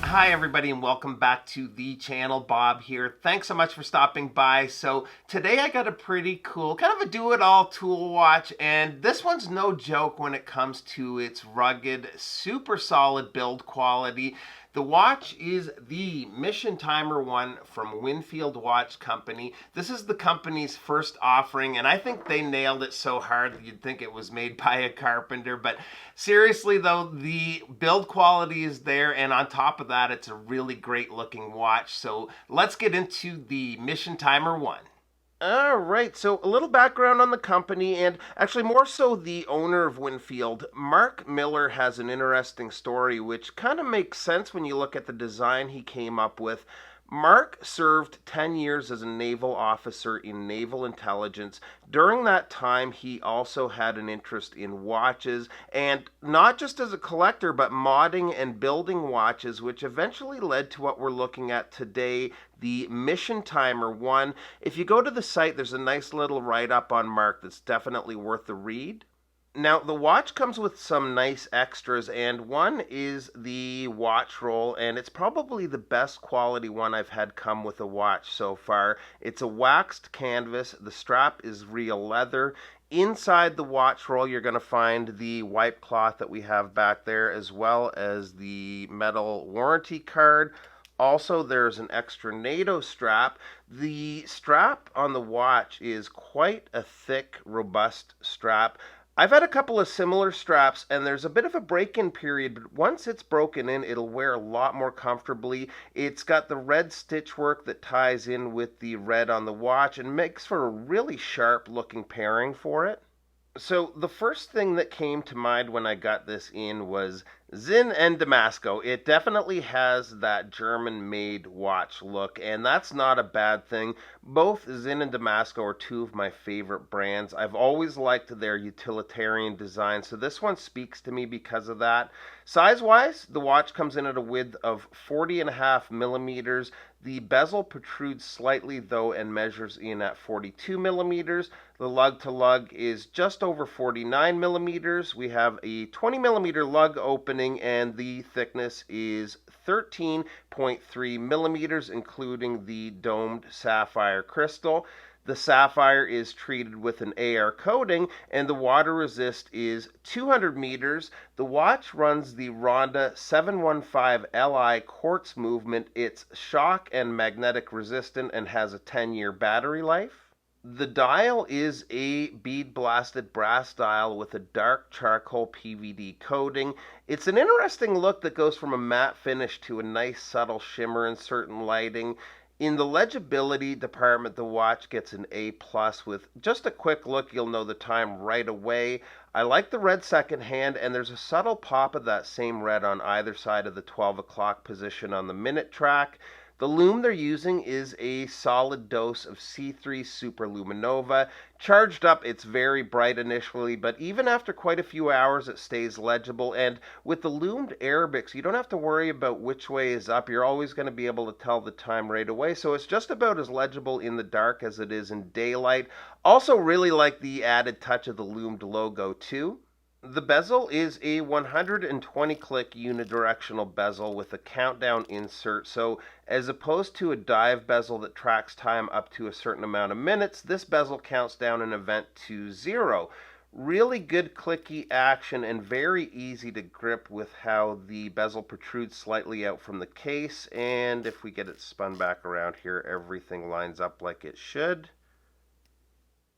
Hi everybody and welcome back to the channel. Bob here. Thanks so much for stopping by. So today I got a pretty cool, kind of a do-it-all tool watch, and this one's no joke when it comes to its rugged, super solid build quality. The watch is the Mission Timer 1 from Winfield Watch Company. This is the company's first offering, and I think they nailed it so hard that you'd think it was made by a carpenter. But seriously though, the build quality is there, and on top of that, it's a really great looking watch. So let's get into the Mission Timer 1. All right, so a little background on the company, and actually more so the owner of Winfield. Mark Miller has an interesting story which kind of makes sense when you look at the design he came up with. Mark served 10 years as a naval officer in naval intelligence. During that time, he also had an interest in watches, and not just as a collector, but modding and building watches, which eventually led to what we're looking at today, the Mission Timer 1. If you go to the site, there's a nice little write-up on Mark that's definitely worth a read. Now, the watch comes with some nice extras, and one is the watch roll, and it's probably the best quality one I've had come with a watch so far. It's a waxed canvas. The strap is real leather. Inside the watch roll, you're going to find the wipe cloth that we have back there, as well as the metal warranty card. Also, there's an extra NATO strap. The strap on the watch is quite a thick, robust strap. I've had a couple of similar straps, and there's a bit of a break-in period, but once it's broken in, it'll wear a lot more comfortably. It's got the red stitchwork that ties in with the red on the watch and makes for a really sharp-looking pairing for it. So the first thing that came to mind when I got this in was Zinn and Damasco. It definitely has that German-made watch look, and that's not a bad thing. Both Zinn and Damasco are two of my favorite brands. I've always liked their utilitarian design, so this one speaks to me because of that. Size-wise, the watch comes in at a width of 40.5 millimeters. The bezel protrudes slightly though and measures in at 42 millimeters. The lug to lug is just over 49 millimeters. We have a 20 millimeter lug opening, and the thickness is 13.3 millimeters, including the domed sapphire crystal. The sapphire is treated with an AR coating, and the water resist is 200 meters. The watch runs the Ronda 715 Li quartz movement. It's shock and magnetic resistant and has a 10-year battery life. The dial is a bead-blasted brass dial with a dark charcoal PVD coating. It's an interesting look that goes from a matte finish to a nice subtle shimmer in certain lighting. In the legibility department, the watch gets an A+. With just a quick look, you'll know the time right away. I like the red second hand, and there's a subtle pop of that same red on either side of the 12 o'clock position on the minute track. The lume they're using is a solid dose of C3 Super Luminova. Charged up, it's very bright initially, but even after quite a few hours, it stays legible. And with the lumed Arabics, you don't have to worry about which way is up. You're always going to be able to tell the time right away. So it's just about as legible in the dark as it is in daylight. Also really like the added touch of the lumed logo too. The bezel is a 120-click unidirectional bezel with a countdown insert, so as opposed to a dive bezel that tracks time up to a certain amount of minutes, this bezel counts down an event to 0. Really good clicky action and very easy to grip with how the bezel protrudes slightly out from the case, and if we get it spun back around here, everything lines up like it should.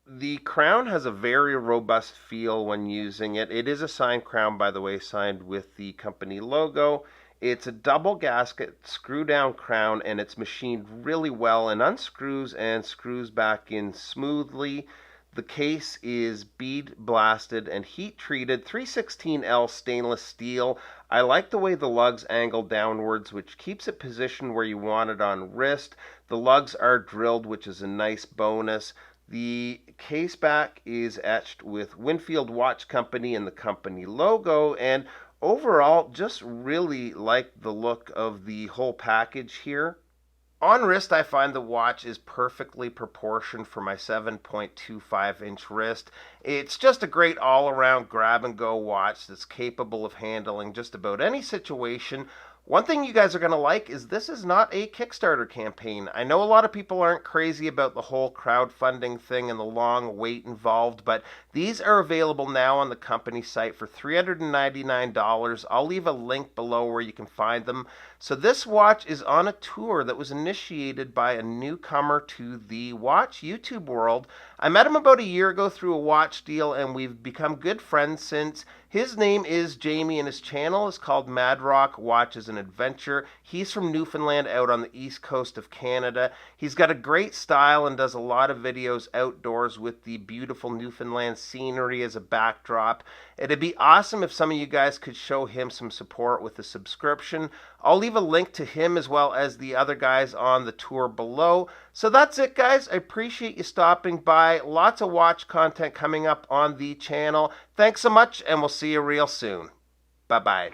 The crown has a very robust feel when using it. It is a signed crown, by the way, signed with the company logo. It's a double gasket screw-down crown, and it's machined really well and unscrews and screws back in smoothly. The case is bead blasted and heat treated 316L stainless steel. I like the way the lugs angle downwards, which keeps it positioned where you want it on wrist. The lugs are drilled, which is a nice bonus. The case back is etched with Winfield Watch Company and the company logo, and overall just really like the look of the whole package here. On wrist, I find the watch is perfectly proportioned for my 7.25-inch wrist. It's just a great all-around grab-and-go watch that's capable of handling just about any situation. One thing you guys are going to like is this is not a Kickstarter campaign. I know a lot of people aren't crazy about the whole crowdfunding thing and the long wait involved, but these are available now on the company site for $399. I'll leave a link below where you can find them. So this watch is on a tour that was initiated by a newcomer to the watch YouTube world. I met him about a year ago through a watch deal, and we've become good friends since. His name is Jamie, and his channel is called Mad Rock Watches and Adventure. He's from Newfoundland out on the east coast of Canada. He's got a great style and does a lot of videos outdoors with the beautiful Newfoundland scenery as a backdrop. It'd be awesome if some of you guys could show him some support with a subscription. I'll leave a link to him as well as the other guys on the tour below. So that's it, guys. I appreciate you stopping by. Lots of watch content coming up on the channel. Thanks so much, and we'll see you real soon. Bye-bye.